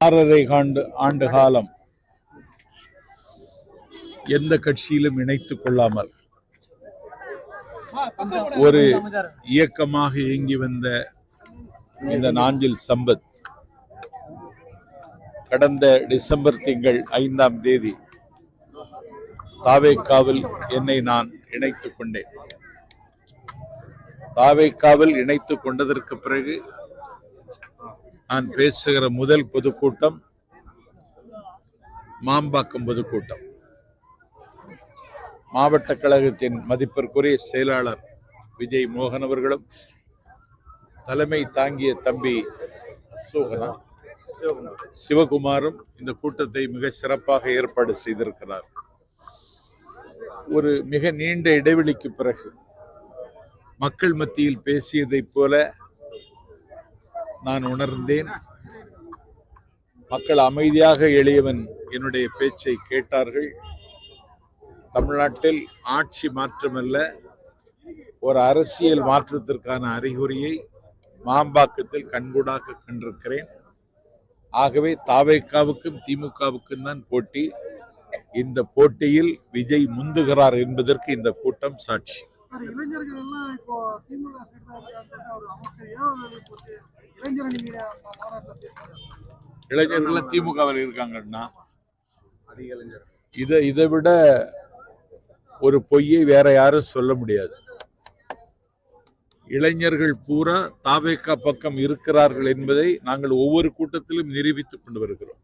6.5 ஆண்டு காலம் எந்த கட்சியிலும் இணைத்துக் கொள்ளாமல் ஒரு இயக்கமாக இயங்கி வந்த இந்த நாஞ்சில் சம்பத் கடந்த டிசம்பர் திங்கள் 5ஆம் தேதி தாவேக்காவில் என்னை நான் இணைத்துக் கொண்டேன். தாவேக்காவில் இணைத்துக் கொண்டதற்கு பிறகு நான் பேசுகிற முதல் பொதுக்கூட்டம் மாம்பாக்கம் பொதுக்கூட்டம். மாவட்ட கழகத்தின் மதிப்பிற்குரிய செயலாளர் விஜய் மோகன் அவர்களும் தலைமை தாங்கிய தம்பி சிவகுமாரும் இந்த கூட்டத்தை மிக சிறப்பாக ஏற்பாடு செய்திருக்கிறார். ஒரு மிக நீண்ட இடைவெளிக்கு பிறகு மக்கள் மத்தியில் பேசியதைப் போல நான் உணர்ந்தேன். மக்கள் அமைதியாக எளியவன் என்னுடைய பேச்சை கேட்டார்கள். தமிழ்நாட்டில் ஆட்சி மாற்றமல்ல, ஒரு அரசியல் மாற்றத்திற்கான அறிகுறியை மாம்பாக்கத்தில் கண்கூடாக கண்டிருக்கிறேன். ஆகவே தாவேக்காவுக்கும் திமுகவுக்கும் தான் போட்டி. இந்த போட்டியில் விஜய் முந்துகிறார் என்பதற்கு இந்த கூட்டம் சாட்சி. இளைஞர்கள் திமுகவில் இருக்காங்கன்னா இதை விட ஒரு பொய்யை வேற யாரும் சொல்ல முடியாது. இளைஞர்கள் பூரா தாவேக்கா பக்கம் இருக்கிறார்கள் என்பதை நாங்கள் ஒவ்வொரு கூட்டத்திலும் நிரூபித்துக் கொண்டு வருகிறோம்.